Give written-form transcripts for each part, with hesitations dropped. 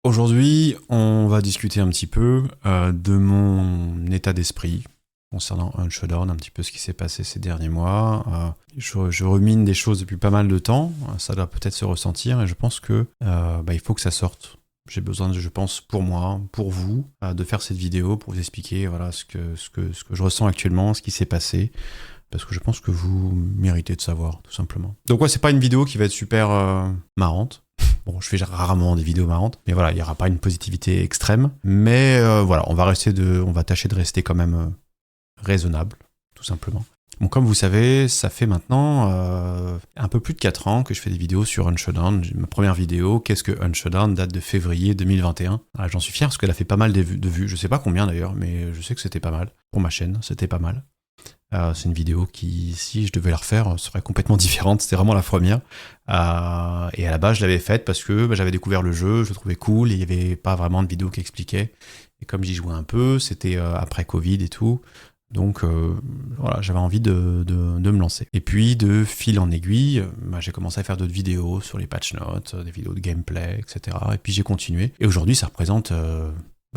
Aujourd'hui, on va discuter un petit peu de mon état d'esprit concernant Unshowdown, un petit peu ce qui s'est passé ces derniers mois. Je rumine des choses depuis pas mal de temps, ça doit peut-être se ressentir et je pense que il faut que ça sorte. J'ai besoin, je pense, pour moi, pour vous, de faire cette vidéo pour vous expliquer voilà, ce que je ressens actuellement, ce qui s'est passé, parce que je pense que vous méritez de savoir, tout simplement. Donc ouais, c'est pas une vidéo qui va être super marrante. Bon, je fais rarement des vidéos marrantes, mais voilà, il n'y aura pas une positivité extrême. Mais voilà, on va tâcher de rester quand même raisonnable, tout simplement. Bon, comme vous savez, ça fait maintenant un peu plus de 4 ans que je fais des vidéos sur Unshowdown. Ma première vidéo, Qu'est-ce que Unshowdown, date de février 2021. Ah, j'en suis fier parce qu'elle a fait pas mal de vues. Je sais pas combien d'ailleurs, mais je sais que c'était pas mal. Pour ma chaîne, c'était pas mal. C'est une vidéo qui, si je devais la refaire, serait complètement différente. C'était vraiment la première. Et à la base, je l'avais faite parce que j'avais découvert le jeu, je le trouvais cool, et il n'y avait pas vraiment de vidéo qui expliquait. Et comme j'y jouais un peu, c'était après Covid et tout. Donc voilà, j'avais envie de me lancer. Et puis, de fil en aiguille, j'ai commencé à faire d'autres vidéos sur les patch notes, des vidéos de gameplay, etc. Et puis j'ai continué. Et aujourd'hui, ça représente...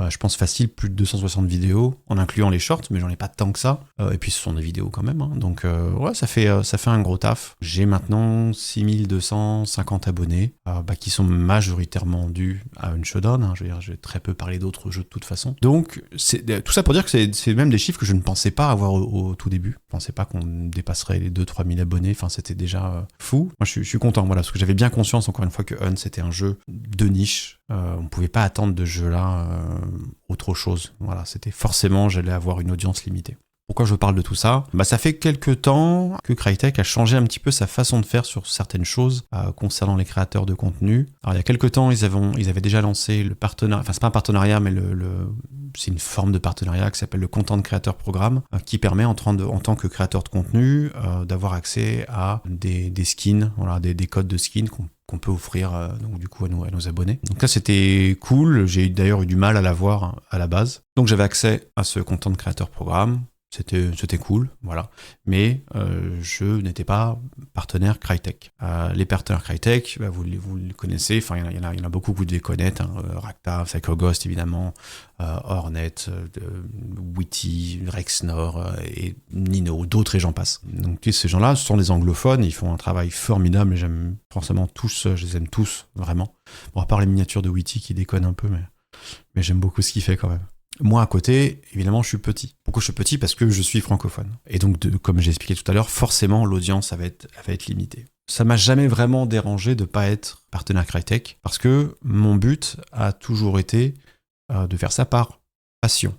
je pense facile plus de 260 vidéos, en incluant les shorts, mais j'en ai pas tant que ça. Et puis ce sont des vidéos quand même, hein. Donc ouais, ça fait un gros taf. J'ai maintenant 6250 abonnés, qui sont majoritairement dus à Unshowdown, hein. Je veux dire, j'ai très peu parlé d'autres jeux de toute façon. Donc tout ça pour dire que c'est même des chiffres que je ne pensais pas avoir au tout début. Je pensais pas qu'on dépasserait les 2-3 000 abonnés, enfin c'était déjà fou. Moi je suis content, voilà, parce que j'avais bien conscience encore une fois que Hun c'était un jeu de niche. On pouvait pas attendre de ce jeu-là autre chose. Voilà, c'était forcément, j'allais avoir une audience limitée. Pourquoi je parle de tout ça ? Ça fait quelques temps que Crytek a changé un petit peu sa façon de faire sur certaines choses concernant les créateurs de contenu. Alors il y a quelques temps, ils avaient déjà lancé le partenariat, enfin c'est pas un partenariat, mais c'est une forme de partenariat qui s'appelle le Content Creator Programme, qui permet en tant que créateur de contenu d'avoir accès à des skins, voilà, des codes de skins qu'on peut offrir donc du coup à nos abonnés. Donc là c'était cool, j'ai d'ailleurs eu du mal à l'avoir à la base. Donc j'avais accès à ce Content Creator Programme. C'était cool, voilà. Mais je n'étais pas partenaire Crytek. Les partenaires Crytek, vous les connaissez, enfin il y en a beaucoup que vous devez connaître, hein, Rakta, Psychoghost évidemment, Hornet, Witty, Rexnor et Nino, d'autres et j'en passe. Donc ces gens-là, ce sont des anglophones, ils font un travail formidable et j'aime forcément tous, je les aime tous, vraiment. Bon, à part les miniatures de Witty qui déconnent un peu, mais j'aime beaucoup ce qu'il fait quand même. Moi, à côté, évidemment, je suis petit. Pourquoi je suis petit ? Parce que je suis francophone. Et donc, comme j'ai expliqué tout à l'heure, forcément, l'audience va être limitée. Ça m'a jamais vraiment dérangé de pas être partenaire Crytek, parce que mon but a toujours été de faire ça par passion.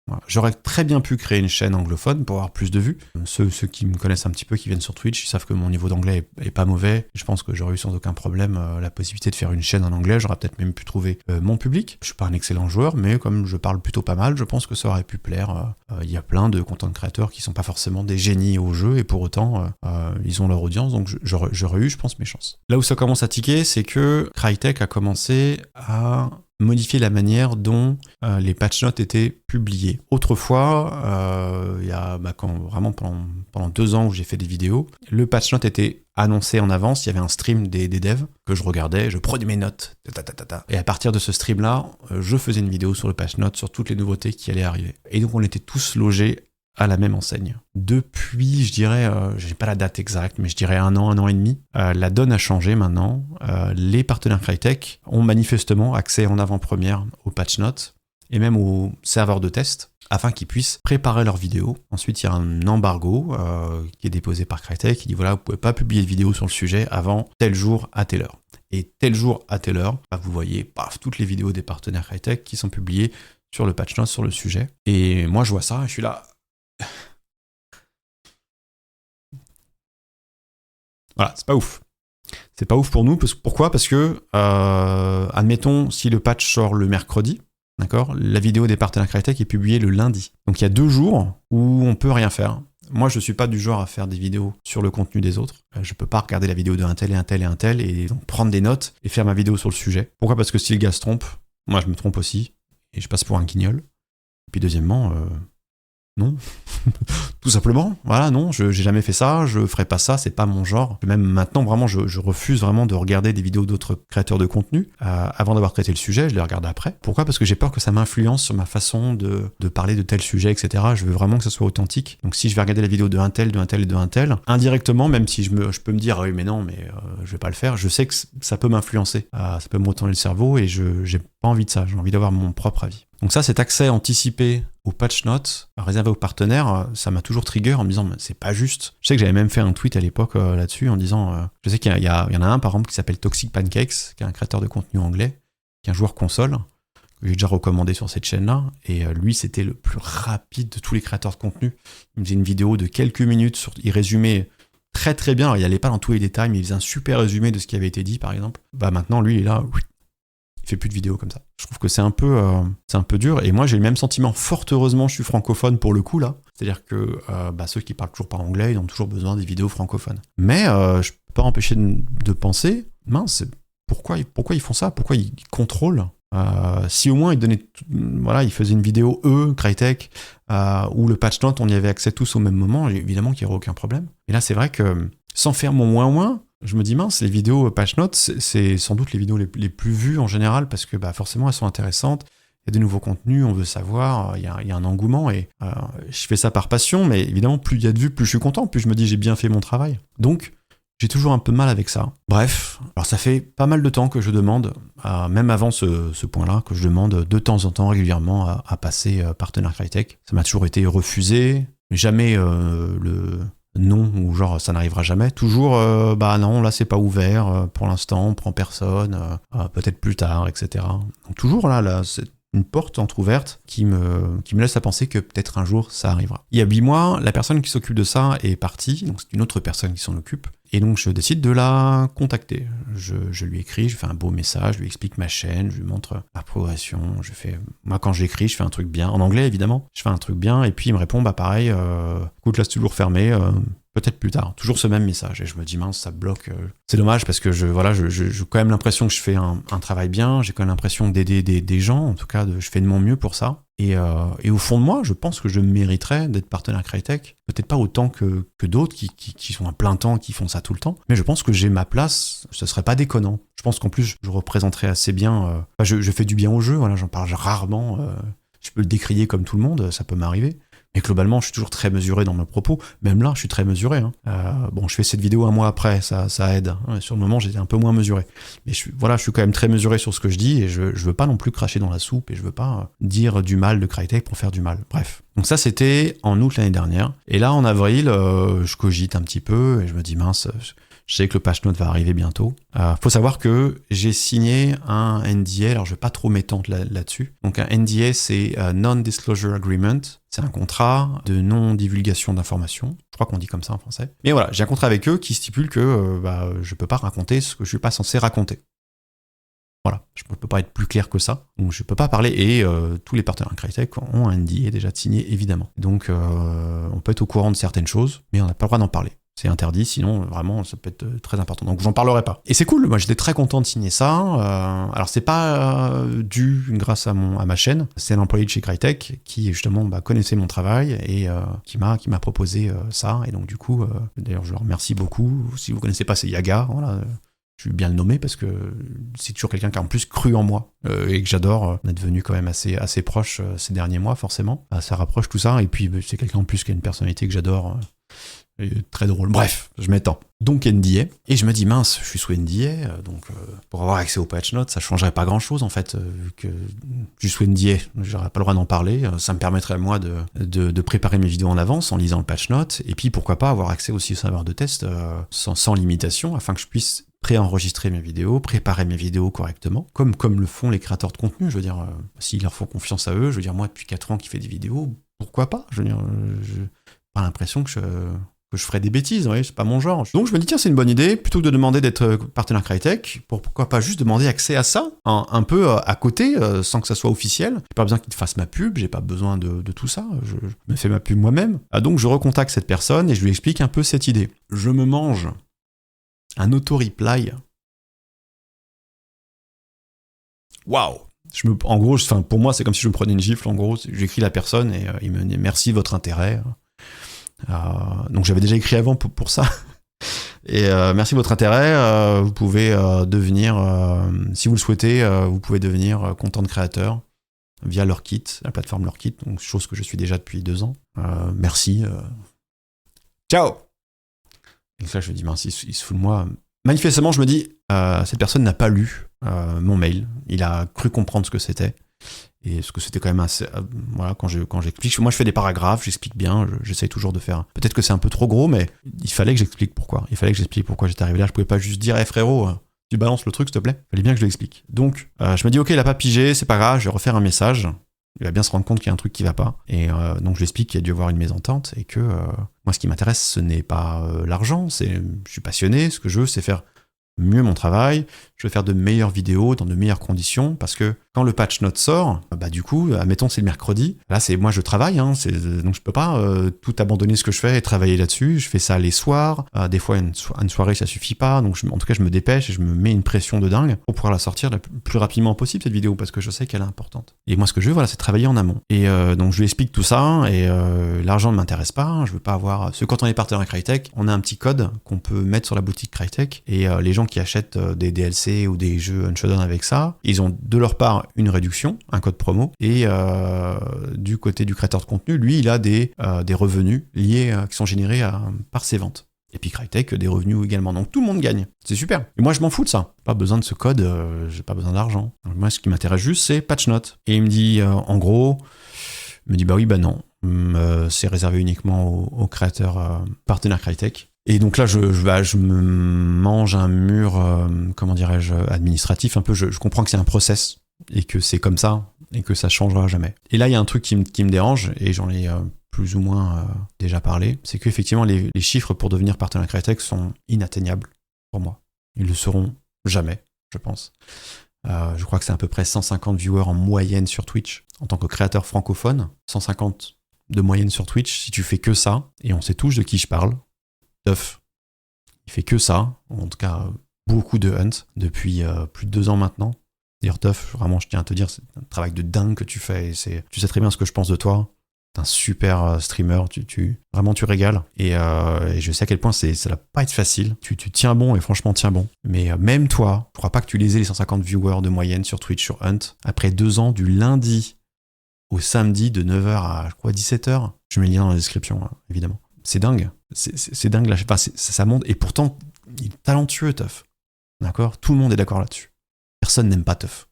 Voilà. J'aurais très bien pu créer une chaîne anglophone pour avoir plus de vues. Ceux qui me connaissent un petit peu, qui viennent sur Twitch, ils savent que mon niveau d'anglais est pas mauvais. Je pense que j'aurais eu sans aucun problème la possibilité de faire une chaîne en anglais. J'aurais peut-être même pu trouver mon public. Je suis pas un excellent joueur, mais comme je parle plutôt pas mal, je pense que ça aurait pu plaire. Il y a plein de content créateurs qui sont pas forcément des génies au jeu, et pour autant, ils ont leur audience, donc j'aurais eu, je pense, mes chances. Là où ça commence à tiquer, c'est que Crytek a commencé à modifier la manière dont les patch notes étaient publiés. Autrefois, il y a vraiment pendant 2 ans où j'ai fait des vidéos, le patch note était annoncé en avance, il y avait un stream des devs que je regardais, je prenais mes notes, et à partir de ce stream-là, je faisais une vidéo sur le patch note, sur toutes les nouveautés qui allaient arriver. Et donc on était tous logés à la même enseigne. Depuis, je dirais, j'ai pas la date exacte, mais je dirais 1 an et demi, la donne a changé maintenant. Les partenaires Crytek ont manifestement accès en avant-première aux patch notes et même aux serveurs de test afin qu'ils puissent préparer leurs vidéos. Ensuite, il y a un embargo qui est déposé par Crytek qui dit voilà, vous pouvez pas publier de vidéo sur le sujet avant tel jour à telle heure. Et tel jour à telle heure, vous voyez, toutes les vidéos des partenaires Crytek qui sont publiées sur le patch note sur le sujet. Et moi, je vois ça et je suis là. Voilà, c'est pas ouf. C'est pas ouf pour nous. Pourquoi ? Parce que, admettons, si le patch sort le mercredi, d'accord, la vidéo des partenaires Crytek est publiée le lundi. Donc il y a 2 jours où on peut rien faire. Moi, je suis pas du genre à faire des vidéos sur le contenu des autres. Je peux pas regarder la vidéo d'un tel et un tel et un tel et donc prendre des notes et faire ma vidéo sur le sujet. Pourquoi ? Parce que si le gars se trompe, moi je me trompe aussi et je passe pour un guignol. Et puis deuxièmement, Non. Tout simplement, voilà, non, j'ai jamais fait ça, je ferai pas ça, c'est pas mon genre. Même maintenant, vraiment, je refuse vraiment de regarder des vidéos d'autres créateurs de contenu. Avant d'avoir traité le sujet, je les regarde après. Pourquoi ? Parce que j'ai peur que ça m'influence sur ma façon de parler de tel sujet, etc. Je veux vraiment que ça soit authentique. Donc si je vais regarder la vidéo d'un tel, d'un tel et d'un tel, indirectement, même si je peux me dire, ah oui, mais non, mais je vais pas le faire, je sais que ça peut m'influencer. Ça peut me retourner le cerveau et j'ai pas envie de ça, j'ai envie d'avoir mon propre avis. Donc ça, cet accès anticipé aux patch notes réservé aux partenaires, ça m'a toujours trigger en me disant mais c'est pas juste. Je sais que j'avais même fait un tweet à l'époque là-dessus en disant je sais qu'il y en a un par exemple qui s'appelle Toxic Pancakes, qui est un créateur de contenu anglais, qui est un joueur console, que j'ai déjà recommandé sur cette chaîne-là, et lui c'était le plus rapide de tous les créateurs de contenu. Il faisait une vidéo de quelques minutes, il résumait très très bien, alors, il allait pas dans tous les détails, mais il faisait un super résumé de ce qui avait été dit par exemple. Bah maintenant lui il est là, il fait plus de vidéos comme ça. Je trouve que c'est un peu dur, et moi j'ai le même sentiment. Fort heureusement, je suis francophone pour le coup là. C'est-à-dire que ceux qui parlent toujours pas anglais, ils ont toujours besoin des vidéos francophones. Mais je peux pas empêcher de penser, mince, pourquoi ils font ça ? Pourquoi ils contrôlent ? Si au moins ils faisaient une vidéo Crytek, où le patch note, on y avait accès tous au même moment, évidemment qu'il n'y aurait aucun problème. Et là c'est vrai que sans faire mon moins, je me dis mince, les vidéos patch notes, c'est sans doute les vidéos les plus vues en général, parce que forcément elles sont intéressantes, il y a des nouveaux contenus, on veut savoir, il y a un engouement, et je fais ça par passion, mais évidemment plus il y a de vues, plus je suis content, plus je me dis j'ai bien fait mon travail. Donc j'ai toujours un peu de mal avec ça. Bref, alors ça fait pas mal de temps que je demande, même avant ce point-là, que je demande de temps en temps régulièrement à passer partenaire Crytek. Ça m'a toujours été refusé, jamais non, ou genre ça n'arrivera jamais. Toujours, non, là c'est pas ouvert, pour l'instant, on prend personne, peut-être plus tard, etc. Donc toujours là c'est une porte entrouverte qui me laisse à penser que peut-être un jour ça arrivera. Il y a 8 mois, la personne qui s'occupe de ça est partie, donc c'est une autre personne qui s'en occupe, et donc je décide de la contacter. Je lui écris, je fais un beau message, je lui explique ma chaîne, je lui montre ma progression, moi quand j'écris, je fais un truc bien, en anglais évidemment, je fais un truc bien, et puis il me répond, pareil, écoute là c'est toujours fermé, peut-être plus tard, toujours ce même message, et je me dis mince, ça bloque. C'est dommage parce que j'ai quand même l'impression que je fais un travail bien, j'ai quand même l'impression d'aider des gens, en tout cas je fais de mon mieux pour ça, et au fond de moi, je pense que je mériterais d'être partenaire Crytek, peut-être pas autant que d'autres qui sont à plein temps, qui font ça tout le temps, mais je pense que j'ai ma place, ce serait pas déconnant. Je pense qu'en plus, je représenterais assez bien, je fais du bien au jeu, voilà, j'en parle rarement, je peux le décrier comme tout le monde, ça peut m'arriver. Mais globalement, je suis toujours très mesuré dans mes propos. Même là, je suis très mesuré. Je fais cette vidéo un mois après, ça aide. Sur le moment, j'étais un peu moins mesuré. Mais je suis quand même très mesuré sur ce que je dis, et je veux pas non plus cracher dans la soupe, et je veux pas dire du mal de Crytek pour faire du mal. Bref. Donc ça, c'était en août l'année dernière. Et là, en avril, je cogite un petit peu, et je me dis, mince, je sais que le patch note va arriver bientôt. Faut savoir que j'ai signé un NDA, alors je vais pas trop m'étendre là-dessus. Donc un NDA, c'est Non-Disclosure Agreement. C'est un contrat de non-divulgation d'informations. Je crois qu'on dit comme ça en français. Mais voilà, j'ai un contrat avec eux qui stipule que je peux pas raconter ce que je suis pas censé raconter. Voilà, je ne peux pas être plus clair que ça. Donc je peux pas parler, et tous les partenaires Crytek ont un NDA déjà signé, évidemment. Donc on peut être au courant de certaines choses, mais on n'a pas le droit d'en parler. C'est interdit, sinon vraiment ça peut être très important. Donc j'en parlerai pas. Et c'est cool, moi j'étais très content de signer ça. Alors c'est pas dû grâce à ma chaîne, c'est un employé de chez Crytek qui justement connaissait mon travail et qui m'a proposé ça. Et donc du coup, d'ailleurs je le remercie beaucoup. Si vous connaissez pas, c'est Yaga, voilà. Je vais bien le nommer parce que c'est toujours quelqu'un qui a en plus cru en moi et que j'adore. On est devenu quand même assez proche ces derniers mois, forcément. Ça rapproche tout ça. Et puis c'est quelqu'un en plus qui a une personnalité que j'adore. Très drôle. Bref, je m'étends. Donc NDA. Et je me dis, mince, je suis sous NDA, donc pour avoir accès au patch notes, ça changerait pas grand-chose en fait, vu que je suis sous NDA, j'aurais pas le droit d'en parler. Ça me permettrait moi de préparer mes vidéos en avance en lisant le patch note, et puis pourquoi pas avoir accès aussi au serveur de test sans limitation, afin que je puisse préenregistrer mes vidéos, préparer mes vidéos correctement, comme le font les créateurs de contenu. Je veux dire, s'ils leur font confiance à eux, je veux dire, moi depuis 4 ans qui fais des vidéos, pourquoi pas? Je veux dire, j'ai pas l'impression que je ferais des bêtises, ouais, c'est pas mon genre. Donc je me dis, tiens, c'est une bonne idée, plutôt que de demander d'être partenaire Crytek, pourquoi pas juste demander accès à ça, un peu à côté, sans que ça soit officiel. J'ai pas besoin qu'il fasse ma pub, j'ai pas besoin de tout ça, je me fais ma pub moi-même. Donc je recontacte cette personne et je lui explique un peu cette idée. Je me mange un auto-reply. Waouh! En gros, pour moi, c'est comme si je me prenais une gifle. En gros, j'écris la personne et il me dit merci de votre intérêt. Donc j'avais déjà écrit avant pour ça. Et merci de votre intérêt. Vous pouvez devenir, si vous le souhaitez, vous pouvez devenir content créateur via Lurkit, la plateforme Lurkit, donc chose que je suis déjà depuis 2 ans. Merci. Ciao. Et là, je me dis, mince, il se fout de moi. Manifestement, je me dis, cette personne n'a pas lu mon mail. Il a cru comprendre ce que c'était. Et ce que c'était quand même assez... voilà, quand j'explique... Moi, je fais des paragraphes, j'explique bien, j'essaye toujours de faire... Peut-être que c'est un peu trop gros, mais il fallait que j'explique pourquoi. Il fallait que j'explique pourquoi j'étais arrivé là. Je pouvais pas juste dire, frérot, tu balances le truc, s'il te plaît. Il fallait bien que je l'explique. Donc, je me dis, ok, il a pas pigé, c'est pas grave, je vais refaire un message. Il va bien se rendre compte qu'il y a un truc qui va pas. Et donc, je lui explique qu'il y a dû avoir une mésentente et que moi, ce qui m'intéresse, ce n'est pas l'argent. Je suis passionné, ce que je veux, c'est faire mieux mon travail, je vais faire de meilleures vidéos dans de meilleures conditions, parce que quand le patch note sort, bah du coup, admettons c'est le mercredi, là c'est moi je travaille, donc je peux pas tout abandonner ce que je fais et travailler là-dessus, je fais ça les soirs, des fois une soirée ça suffit pas, donc en tout cas je me dépêche et je me mets une pression de dingue pour pouvoir la sortir le plus rapidement possible cette vidéo, parce que je sais qu'elle est importante. Et moi ce que je veux, voilà, c'est travailler en amont. Et donc je lui explique tout ça, et l'argent ne m'intéresse pas, je veux pas avoir... Parce que quand on est partenaire Crytek, on a un petit code qu'on peut mettre sur la boutique Crytek, et les gens qui achètent des DLC ou des jeux Unshadowed avec ça, ils ont de leur part une réduction, un code promo, et du côté du créateur de contenu, lui, il a des revenus liés qui sont générés par ses ventes. Et puis Crytek, des revenus également. Donc tout le monde gagne. C'est super. Et moi, je m'en fous de ça. Pas besoin de ce code, j'ai pas besoin d'argent. Donc, moi, ce qui m'intéresse juste, c'est patch note. Et il me dit, en gros, bah oui, bah non. C'est réservé uniquement aux créateurs partenaires Crytek. Et donc là, je me mange un mur, comment dirais-je, administratif. Un peu, je comprends que c'est un process et que c'est comme ça et que ça changera jamais. Et là, il y a un truc qui me dérange, et j'en ai plus ou moins déjà parlé, c'est qu'effectivement, les chiffres pour devenir partenaire Crytek sont inatteignables pour moi. Ils le seront jamais, je pense. Je crois que c'est à peu près 150 viewers en moyenne sur Twitch. En tant que créateur francophone, 150 de moyenne sur Twitch, si tu fais que ça, et on sait tous de qui je parle, Tuff, il fait que ça, en tout cas beaucoup de hunt depuis plus de 2 ans maintenant. D'ailleurs Tuff, vraiment je tiens à te dire, c'est un travail de dingue que tu fais, et tu sais très bien ce que je pense de toi. T'es un super streamer, vraiment tu régales, et je sais à quel point ça va pas être facile. Tu tiens bon, et franchement tiens bon. Mais même toi, je crois pas que tu les aies les 150 viewers de moyenne sur Twitch sur Hunt, après 2 ans du lundi au samedi de 9h à je crois 17h. Je mets le lien dans la description, hein, évidemment. C'est dingue. C'est dingue, là, ça monte, et pourtant, il est talentueux, Tuff. D'accord ? Tout le monde est d'accord là-dessus. Personne n'aime pas Tuff.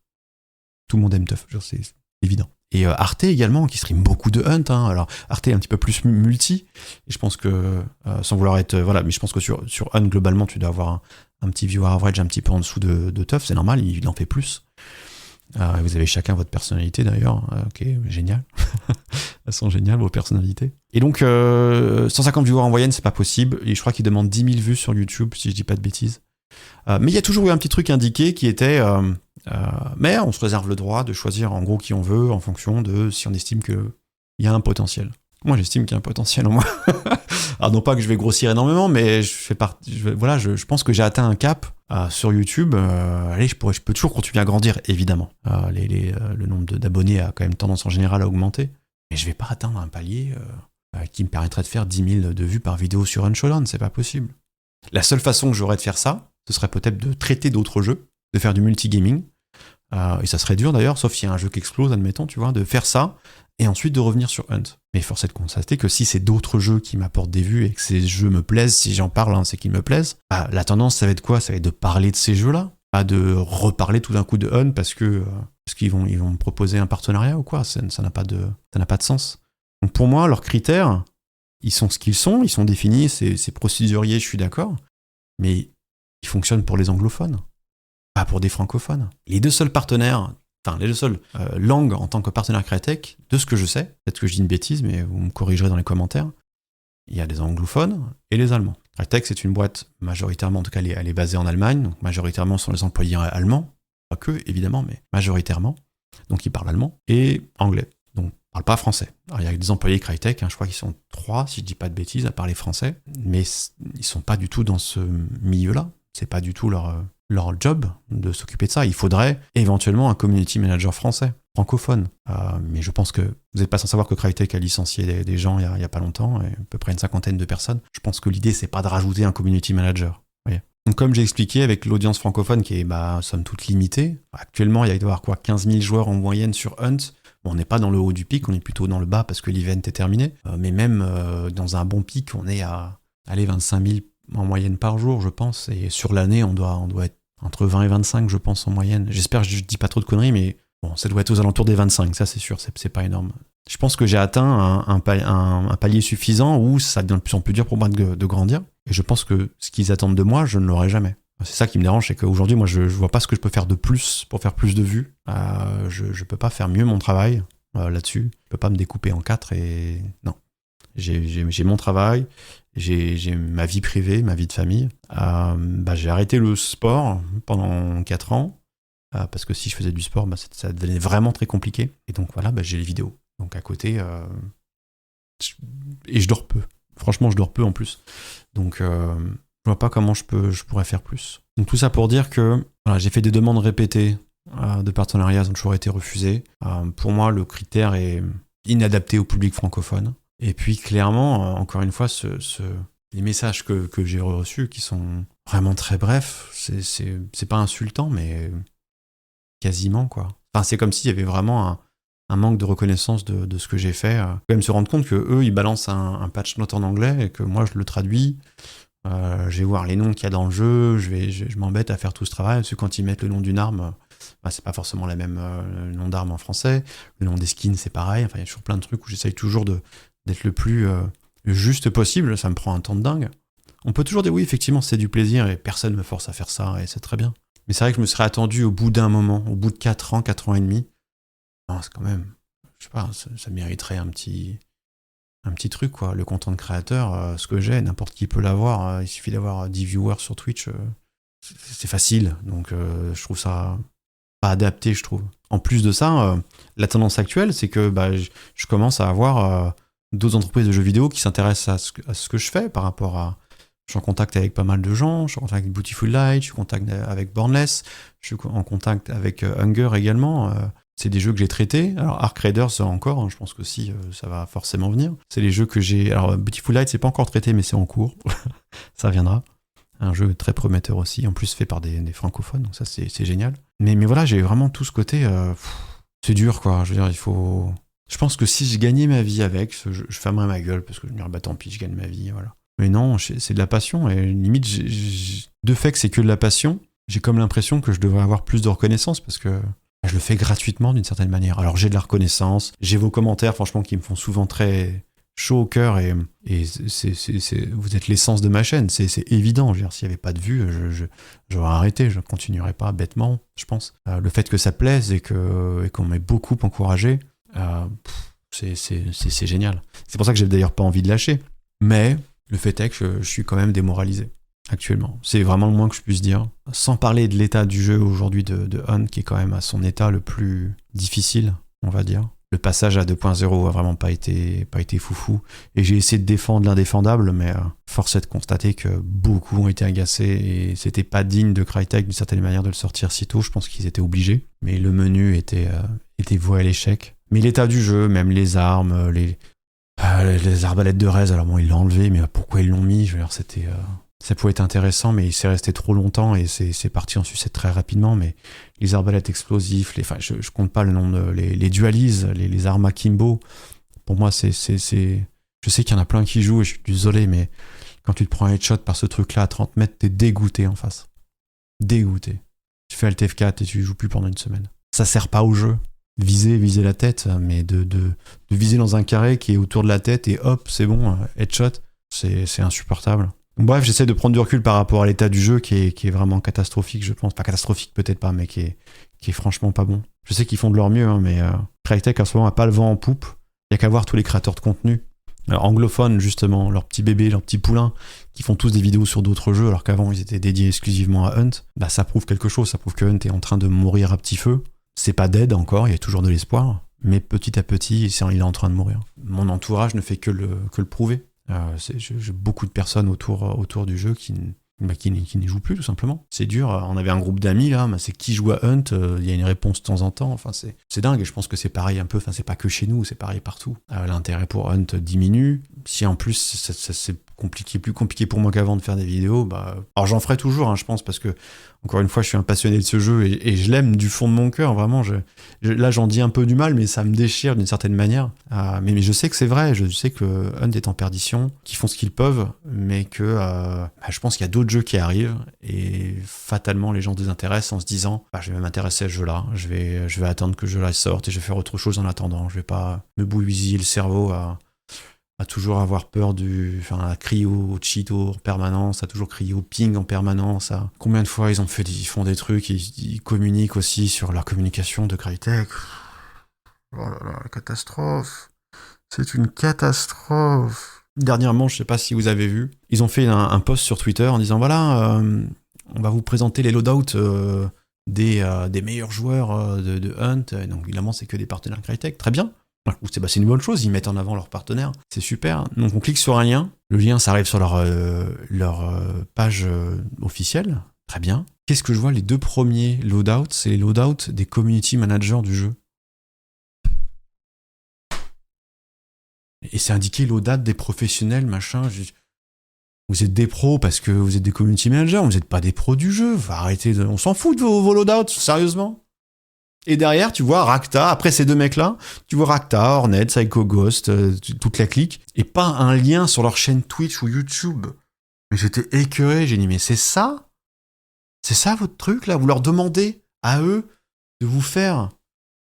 Tout le monde aime Tuff, c'est évident. Et Arte également, qui stream beaucoup de Hunt. Hein. Alors, Arte est un petit peu plus multi, et je pense que, sans vouloir être... voilà, mais je pense que sur Hunt, globalement, tu dois avoir un petit viewer average un petit peu en dessous de Tuff, c'est normal, il en fait plus. Vous avez chacun votre personnalité d'ailleurs, ok, génial. Elles sont géniales vos personnalités. Et donc 150 viewers en moyenne, c'est pas possible, et je crois qu'il demande 10 000 vues sur YouTube, si je dis pas de bêtises. Mais il y a toujours eu un petit truc indiqué qui était mais on se réserve le droit de choisir en gros qui on veut en fonction de si on estime qu'il y a un potentiel. Moi j'estime qu'il y a un potentiel en moi. Alors non pas que je vais grossir énormément, mais je pense que j'ai atteint un cap sur YouTube. Allez, je peux toujours continuer à grandir, évidemment. Le nombre d'abonnés a quand même tendance en général à augmenter. Mais je vais pas atteindre un palier qui me permettrait de faire 10 000 de vues par vidéo sur Unshadowed, c'est pas possible. La seule façon que j'aurais de faire ça, ce serait peut-être de traiter d'autres jeux, de faire du multigaming. Et ça serait dur d'ailleurs, sauf s'il y a un jeu qui explose, admettons, tu vois, de faire ça, et ensuite de revenir sur Hunt. Mais force est de constater que si c'est d'autres jeux qui m'apportent des vues et que ces jeux me plaisent, si j'en parle, hein, c'est qu'ils me plaisent, la tendance, ça va être quoi ? Ça va être de parler de ces jeux-là, pas de reparler tout d'un coup de Hunt parce qu'ils vont me proposer un partenariat ou quoi. Ça n'a pas de sens. Donc pour moi, leurs critères, ils sont ce qu'ils sont définis, c'est procédurier, je suis d'accord, mais ils fonctionnent pour les anglophones, pas pour des francophones. Les deux seuls langues en tant que partenaire Crytek, de ce que je sais, peut-être que je dis une bêtise, mais vous me corrigerez dans les commentaires, il y a les anglophones et les allemands. Crytek, c'est une boîte majoritairement, en tout cas elle est basée en Allemagne, donc majoritairement sont les employés allemands, pas que évidemment, mais majoritairement, donc ils parlent allemand, et anglais, donc ils parlent pas français. Alors il y a des employés Crytek, je crois qu'ils sont 3, si je dis pas de bêtises, à parler français, mais ils sont pas du tout dans ce milieu-là, c'est pas du tout leur leur job de s'occuper de ça. Il faudrait éventuellement un community manager français, francophone. Mais je pense que vous n'êtes pas sans savoir que Crytek a licencié des gens il y a pas longtemps, à peu près une 50aine de personnes. Je pense que l'idée, c'est pas de rajouter un community manager. Voyez. Donc, comme j'ai expliqué, avec l'audience francophone qui est, somme toute, limitée, actuellement, il va y avoir 15 000 joueurs en moyenne sur Hunt. Bon, on n'est pas dans le haut du pic, on est plutôt dans le bas parce que l'event est terminé. Mais même dans un bon pic, on est à 25 000 en moyenne par jour, je pense. Et sur l'année, on doit être entre 20 et 25, je pense, en moyenne. J'espère que je dis pas trop de conneries, mais bon, ça doit être aux alentours des 25, ça c'est sûr, c'est pas énorme. Je pense que j'ai atteint un palier suffisant où ça devient de plus en plus dur pour moi de grandir. Et je pense que ce qu'ils attendent de moi, je ne l'aurai jamais. C'est ça qui me dérange, c'est qu'aujourd'hui, moi, je vois pas ce que je peux faire de plus pour faire plus de vues. Je peux pas faire mieux mon travail là-dessus. Je peux pas me découper en 4 et... Non. J'ai mon travail, j'ai ma vie privée, ma vie de famille. J'ai arrêté le sport pendant 4 ans, parce que si je faisais du sport, ça devenait vraiment très compliqué. Et donc voilà, j'ai les vidéos. Donc à côté, et je dors peu. Franchement, je dors peu en plus. Donc je vois pas comment je pourrais faire plus. Donc tout ça pour dire que voilà, j'ai fait des demandes répétées de partenariats, elles ont toujours été refusées. Pour moi, le critère est inadapté au public francophone. Et puis clairement, encore une fois, les messages que j'ai reçus, qui sont vraiment très brefs, c'est pas insultant, mais quasiment, quoi. Enfin, c'est comme s'il y avait vraiment un manque de reconnaissance de ce que j'ai fait. Quand même se rendre compte que eux, ils balancent un patch note en anglais et que moi, je le traduis. Je vais voir les noms qu'il y a dans le jeu, je m'embête à faire tout ce travail, parce que quand ils mettent le nom d'une arme, c'est pas forcément la même nom d'arme en français. Le nom des skins, c'est pareil. Enfin, il y a toujours plein de trucs où j'essaye toujours d'être le plus juste possible. Ça me prend un temps de dingue. On peut toujours dire oui, effectivement, c'est du plaisir et personne me force à faire ça et c'est très bien. Mais c'est vrai que je me serais attendu au bout d'un moment, au bout de 4 ans et demi. Non, c'est quand même, je sais pas, ça mériterait un petit truc, quoi. Le content de créateur, ce que j'ai, n'importe qui peut l'avoir. Il suffit d'avoir 10 viewers sur Twitch. C'est facile. Donc, je trouve ça pas adapté, je trouve. En plus de ça, la tendance actuelle, c'est que je commence à avoir d'autres entreprises de jeux vidéo qui s'intéressent à ce que je fais par rapport à... Je suis en contact avec pas mal de gens, je suis en contact avec Beautiful Light, je suis en contact avec Bornless, je suis en contact avec Hunger également. C'est des jeux que j'ai traités. Alors Arc Raiders encore, je pense qu'aussi ça va forcément venir. C'est les jeux que j'ai... Alors Beautiful Light, c'est pas encore traité, mais c'est en cours. Ça viendra. Un jeu très prometteur aussi, en plus fait par des francophones, donc ça c'est génial. Mais voilà, j'ai vraiment tout ce côté... c'est dur, quoi. Je veux dire, il faut... Je pense que si je gagnais ma vie avec, je fermerais ma gueule, parce que je me dirais, tant pis, je gagne ma vie, voilà. Mais non, c'est de la passion, et limite, de fait que c'est que de la passion, j'ai comme l'impression que je devrais avoir plus de reconnaissance, parce que je le fais gratuitement d'une certaine manière. Alors j'ai de la reconnaissance, j'ai vos commentaires, franchement, qui me font souvent très chaud au cœur, et vous êtes l'essence de ma chaîne, c'est évident. Je veux dire, s'il n'y avait pas de vues, j'aurais arrêté, je ne continuerais pas bêtement, je pense. Le fait que ça plaise et qu'on m'ait beaucoup encouragé, c'est génial. C'est pour ça que j'ai d'ailleurs pas envie de lâcher. Mais le fait est que je suis quand même démoralisé actuellement. C'est vraiment le moins que je puisse dire. Sans parler de l'état du jeu aujourd'hui de Hunt, qui est quand même à son état le plus difficile, on va dire. Le passage à 2.0 a vraiment pas été foufou. Et j'ai essayé de défendre l'indéfendable, mais force est de constater que beaucoup ont été agacés et c'était pas digne de Crytek d'une certaine manière de le sortir si tôt. Je pense qu'ils étaient obligés. Mais le menu était voué à l'échec. Mais l'état du jeu, même les armes, les arbalètes de Rez, alors bon, ils l'ont enlevé, mais pourquoi ils l'ont mis? Je veux dire, ça pouvait être intéressant, mais il s'est resté trop longtemps et c'est parti en sucette très rapidement. Mais les arbalètes explosifs, je compte pas le nom les dualises, les armes akimbo. Pour moi, je sais qu'il y en a plein qui jouent et je suis désolé, mais quand tu te prends un headshot par ce truc-là à 30 mètres, t'es dégoûté en face. Dégoûté. Tu fais Alt F4 et tu joues plus pendant une semaine. Ça sert pas au jeu. Viser la tête, mais de viser dans un carré qui est autour de la tête et hop, c'est bon, headshot, c'est insupportable. Bref, j'essaie de prendre du recul par rapport à l'état du jeu qui est vraiment catastrophique, je pense. Pas catastrophique, peut-être pas, mais qui est franchement pas bon. Je sais qu'ils font de leur mieux, mais Crytek en ce moment n'a pas le vent en poupe. Il n'y a qu'à voir tous les créateurs de contenu. Alors, anglophones, justement, leurs petits bébés, leurs petits poulains, qui font tous des vidéos sur d'autres jeux, alors qu'avant, ils étaient dédiés exclusivement à Hunt. Ça prouve quelque chose, ça prouve que Hunt est en train de mourir à petit feu. C'est pas dead encore, il y a toujours de l'espoir, mais petit à petit, il est en train de mourir. Mon entourage ne fait que le prouver. J'ai beaucoup de personnes autour du jeu qui qui n'y joue plus tout simplement. C'est dur, on avait un groupe d'amis là, c'est qui joue à Hunt, il y a une réponse de temps en temps, enfin c'est dingue et je pense que c'est pareil un peu, enfin c'est pas que chez nous, c'est pareil partout. L'intérêt pour Hunt diminue, si en plus c'est compliqué, plus compliqué pour moi qu'avant de faire des vidéos, alors j'en ferai toujours je pense parce que encore une fois je suis un passionné de ce jeu et je l'aime du fond de mon cœur, vraiment, là j'en dis un peu du mal mais ça me déchire d'une certaine manière, mais je sais que c'est vrai, je sais que Hunt est en perdition, qu'ils font ce qu'ils peuvent, mais que je pense qu'il y a d'autres jeux qui arrivent et fatalement les gens se désintéressent en se disant je vais m'intéresser à ce jeu-là, je vais attendre que ce jeu-là sorte et je vais faire autre chose en attendant, je vais pas me bousiller le cerveau à toujours avoir peur à crier au cheat en permanence, à toujours crier au ping en permanence. Combien de fois ils font des trucs, ils communiquent aussi sur leur communication de Crytek. Oh là là, catastrophe. C'est une catastrophe. Dernièrement, je sais pas si vous avez vu, ils ont fait un post sur Twitter en disant voilà, on va vous présenter les loadouts des meilleurs joueurs de Hunt. Et donc évidemment, c'est que des partenaires Crytek. Très bien. C'est une bonne chose, ils mettent en avant leurs partenaires, c'est super. Donc on clique sur un lien, le lien ça arrive sur leur page officielle, très bien. Qu'est-ce que je vois, les 2 premiers loadouts, c'est les loadouts des community managers du jeu. Et c'est indiqué loadout des professionnels, machin. Vous êtes des pros parce que vous êtes des community managers, vous n'êtes pas des pros du jeu, on s'en fout de vos loadouts, sérieusement. Et derrière, tu vois Rakta, après ces 2 mecs-là, tu vois Rakta, Hornet, Psycho Ghost, toute la clique, et pas un lien sur leur chaîne Twitch ou YouTube. Mais j'étais écœuré, j'ai dit, mais c'est ça votre truc, là? Vous leur demandez à eux de vous faire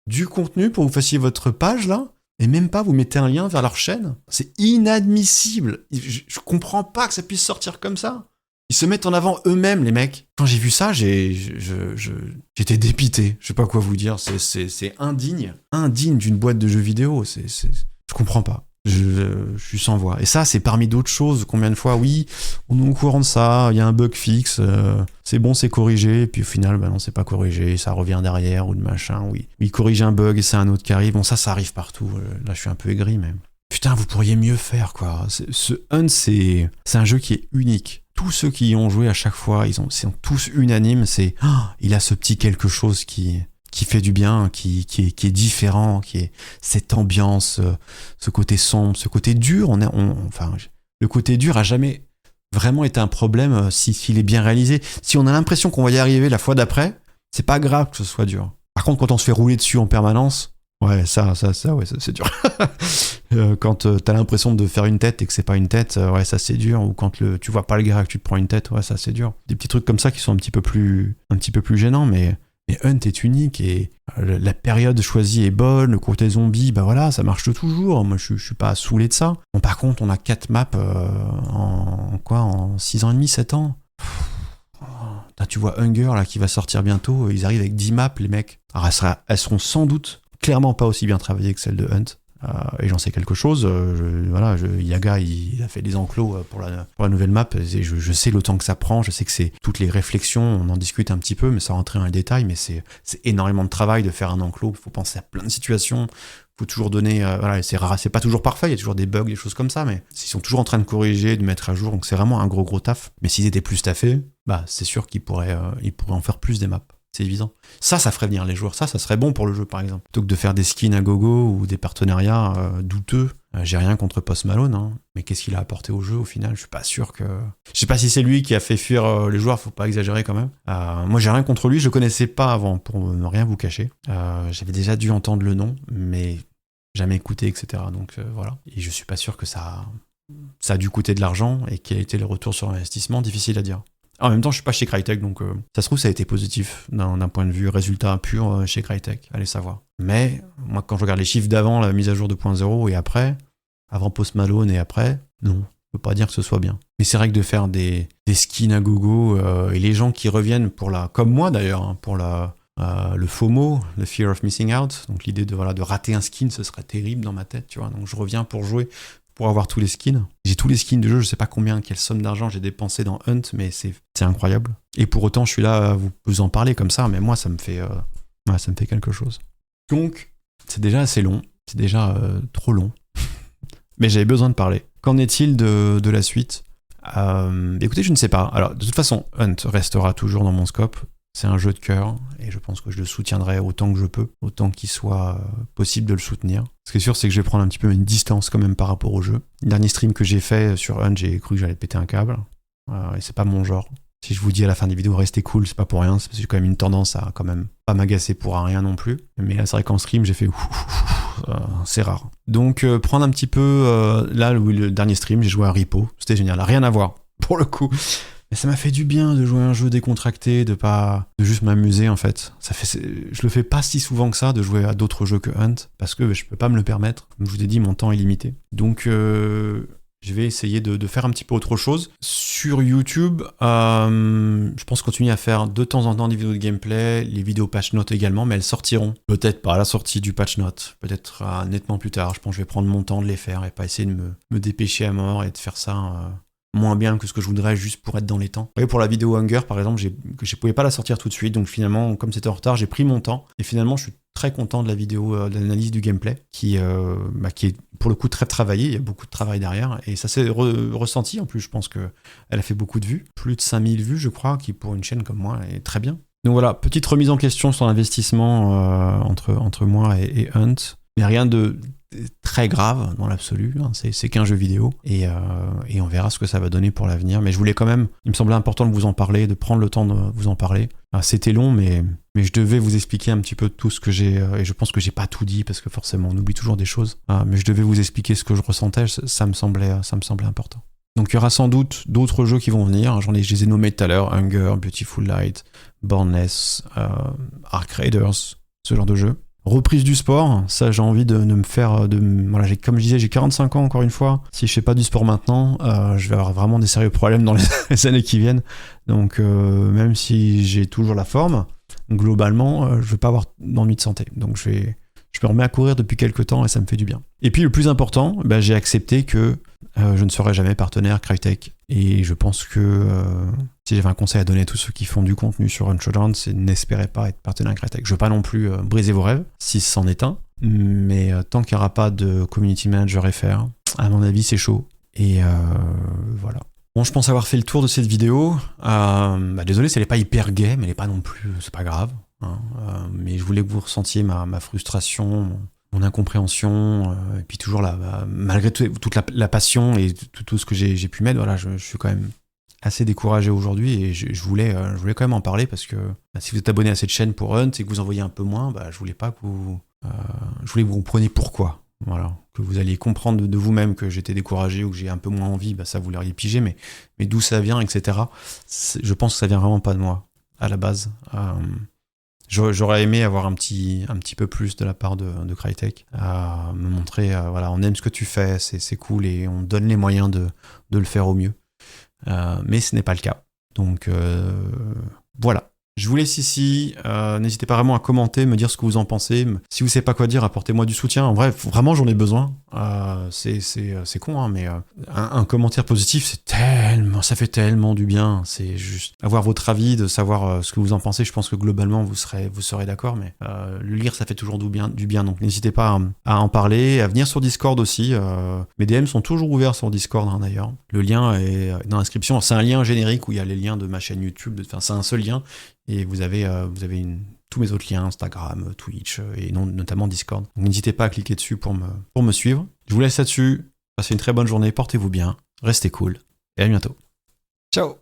du contenu pour que vous fassiez votre page, là, et même pas vous mettez un lien vers leur chaîne? C'est inadmissible. Je comprends pas que ça puisse sortir comme ça. Ils se mettent en avant eux-mêmes, les mecs. Quand j'ai vu ça, j'étais dépité. Je sais pas quoi vous dire. C'est indigne. Indigne d'une boîte de jeux vidéo. Je comprends pas. Je suis sans voix. Et ça, c'est parmi d'autres choses. Combien de fois, oui, on est au courant de ça, il y a un bug fixe, c'est bon, c'est corrigé, et puis au final, non, c'est pas corrigé, ça revient derrière, ou de machin, oui. Il corrige un bug et c'est un autre qui arrive. Bon, ça arrive partout. Là, je suis un peu aigri, même. Putain, vous pourriez mieux faire, quoi. Ce Hunt, c'est un jeu qui est unique. Tous ceux qui y ont joué à chaque fois, ils sont tous unanimes, il a ce petit quelque chose qui fait du bien, qui est différent, qui est cette ambiance, ce côté sombre, ce côté dur. Le côté dur a jamais vraiment été un problème s'il est bien réalisé. Si on a l'impression qu'on va y arriver la fois d'après, c'est pas grave que ce soit dur. Par contre, quand on se fait rouler dessus en permanence, ouais, ça, ouais, c'est dur. Quand t'as l'impression de faire une tête et que c'est pas une tête, ouais, ça c'est dur. Ou quand tu vois pas le gars et que tu te prends une tête, ouais, ça c'est dur. Des petits trucs comme ça qui sont un petit peu plus gênants, mais Hunt est unique et la période choisie est bonne. Le côté zombie, voilà, ça marche toujours. Moi, je suis pas saoulé de ça. Bon, par contre, on a 4 maps en 6 ans et demi, 7 ans. Là, tu vois Hunger là qui va sortir bientôt. Ils arrivent avec 10 maps, les mecs. Alors, elles seront sans doute clairement pas aussi bien travaillées que celles de Hunt. Et j'en sais quelque chose. Yaga, il a fait des enclos pour la nouvelle map. Et je sais le temps que ça prend. Je sais que c'est toutes les réflexions. On en discute un petit peu, mais sans rentrer dans les détails. Mais c'est énormément de travail de faire un enclos. Il faut penser à plein de situations. Il faut toujours donner. C'est rare, c'est pas toujours parfait. Il y a toujours des bugs, des choses comme ça. Mais ils sont toujours en train de corriger, de mettre à jour. Donc c'est vraiment un gros taf. Mais s'ils étaient plus staffés, c'est sûr qu'ils pourraient en faire plus des maps. C'est évident. Ça ferait venir les joueurs. Ça serait bon pour le jeu, par exemple. Plutôt que de faire des skins à gogo ou des partenariats douteux. J'ai rien contre Post Malone, hein. Mais qu'est-ce qu'il a apporté au jeu, au final? Je suis pas sûr que... Je sais pas si c'est lui qui a fait fuir les joueurs, faut pas exagérer quand même. Moi, j'ai rien contre lui. Je le connaissais pas avant, pour ne rien vous cacher. J'avais déjà dû entendre le nom, mais jamais écouté, etc. Donc, voilà. Et je suis pas sûr que ça a dû coûter de l'argent et quel a été le retour sur investissement, difficile à dire. En même temps, je suis pas chez Crytek, donc ça se trouve, ça a été positif d'un point de vue résultat pur chez Crytek, allez savoir. Mais moi, quand je regarde les chiffres d'avant, la mise à jour 2.0 et après, avant Post Malone et après, non, je peux pas dire que ce soit bien. Mais c'est vrai que de faire des skins à gogo et les gens qui reviennent comme moi d'ailleurs, hein, pour le FOMO, le Fear of Missing Out, donc l'idée de rater un skin, ce serait terrible dans ma tête, tu vois. Donc je reviens pour jouer, pour avoir tous les skins. J'ai tous les skins de jeu, je sais pas quelle somme d'argent j'ai dépensé dans Hunt, mais c'est incroyable. Et pour autant, je suis là à vous en parler comme ça, mais moi, ça me fait quelque chose. Donc, c'est déjà assez long, c'est déjà trop long. Mais j'avais besoin de parler. Qu'en est-il de la suite? Écoutez, je ne sais pas. Alors, de toute façon, Hunt restera toujours dans mon scope. C'est un jeu de cœur et je pense que je le soutiendrai autant que je peux, autant qu'il soit possible de le soutenir. Ce qui est sûr, c'est que je vais prendre un petit peu une distance quand même par rapport au jeu. Le dernier stream que j'ai fait sur Hunt, j'ai cru que j'allais péter un câble. Et c'est pas mon genre. Si je vous dis à la fin des vidéos, restez cool, c'est pas pour rien, c'est parce que j'ai quand même une tendance à quand même pas m'agacer pour rien non plus. Mais là, c'est vrai qu'en stream, j'ai fait c'est rare. Donc, prendre un petit peu... là, le dernier stream, j'ai joué à Repo, c'était génial, rien à voir, pour le coup. Mais ça m'a fait du bien de jouer à un jeu décontracté, de juste m'amuser en fait. Je le fais pas si souvent que ça de jouer à d'autres jeux que Hunt, parce que je peux pas me le permettre. Comme je vous ai dit, mon temps est limité. Donc je vais essayer de faire un petit peu autre chose. Sur YouTube, je pense continuer à faire de temps en temps des vidéos de gameplay, les vidéos patch notes également, mais elles sortiront peut-être pas à la sortie du patch note, peut-être nettement plus tard. Je pense que je vais prendre mon temps de les faire et pas essayer de me dépêcher à mort et de faire ça... moins bien que ce que je voudrais juste pour être dans les temps. Vous voyez, pour la vidéo Hunger, par exemple, je pouvais pas la sortir tout de suite, donc finalement, comme c'était en retard, j'ai pris mon temps, et finalement, je suis très content de la vidéo, de l'analyse du gameplay, qui est pour le coup très travaillée, il y a beaucoup de travail derrière, et ça s'est ressenti, en plus, je pense qu'elle a fait beaucoup de vues, plus de 5000 vues, je crois, qui pour une chaîne comme moi est très bien. Donc voilà, petite remise en question sur l'investissement entre moi et Hunt, mais rien de très grave dans l'absolu, hein. C'est qu'un jeu vidéo et on verra ce que ça va donner pour l'avenir, mais je voulais quand même, il me semblait important de vous en parler, de prendre le temps de vous en parler. C'était long, mais je devais vous expliquer un petit peu tout ce que j'ai, et je pense que j'ai pas tout dit parce que forcément on oublie toujours des choses, mais je devais vous expliquer ce que je ressentais, ça me semblait important. Donc il y aura sans doute d'autres jeux qui vont venir, je les ai nommés tout à l'heure, Hunger, Beautiful Light, Bornless, Ark Raiders, ce genre de jeu. Reprise du sport, ça j'ai envie de me faire... voilà, comme je disais, j'ai 45 ans encore une fois. Si je fais pas du sport maintenant, je vais avoir vraiment des sérieux problèmes dans les années qui viennent. Donc même si j'ai toujours la forme, globalement, je vais pas avoir d'ennui de santé. Donc je me remets à courir depuis quelques temps et ça me fait du bien. Et puis le plus important, j'ai accepté que je ne serai jamais partenaire Crytek. Et je pense que si j'avais un conseil à donner à tous ceux qui font du contenu sur Unshowdown, c'est n'espérez pas être partenaire Crytek. Je veux pas non plus briser vos rêves, si c'en est un, mais tant qu'il n'y aura pas de community manager FR, à mon avis c'est chaud. Et voilà. Bon, je pense avoir fait le tour de cette vidéo. Désolé, elle n'est pas hyper gay, mais elle n'est pas non plus, c'est pas grave. Hein. Mais je voulais que vous ressentiez ma frustration, mon incompréhension, et puis toujours malgré toute la passion et tout ce que j'ai pu mettre, voilà, je suis quand même assez découragé aujourd'hui et je voulais quand même en parler parce que si vous êtes abonné à cette chaîne pour Hunt et que vous en voyez un peu moins, je voulais pas que je voulais que vous compreniez pourquoi. Voilà, que vous alliez comprendre de vous-même que j'étais découragé ou que j'ai un peu moins envie, ça vous l'auriez pigé, mais d'où ça vient, etc. Je pense que ça vient vraiment pas de moi, à la base. J'aurais aimé avoir un petit peu plus de la part de Crytek, me montrer, voilà, on aime ce que tu fais, c'est cool, et on donne les moyens de le faire au mieux. Mais ce n'est pas le cas. Donc voilà. Je vous laisse ici, n'hésitez pas vraiment à commenter, me dire ce que vous en pensez. Si vous ne savez pas quoi dire, apportez-moi du soutien. En vrai, vraiment, j'en ai besoin. C'est con, hein, mais un commentaire positif, ça fait tellement du bien. C'est juste avoir votre avis, de savoir ce que vous en pensez. Je pense que globalement, vous serez d'accord, mais le lire, ça fait toujours du bien. Donc n'hésitez pas à en parler, à venir sur Discord aussi. Mes DM sont toujours ouverts sur Discord, hein, d'ailleurs. Le lien est dans l'inscription. C'est un lien générique où il y a les liens de ma chaîne YouTube. Enfin, c'est un seul lien. Et vous avez tous mes autres liens, Instagram, Twitch, et notamment Discord. Donc n'hésitez pas à cliquer dessus pour me suivre. Je vous laisse là-dessus. Passez une très bonne journée, portez-vous bien, restez cool, et à bientôt. Ciao!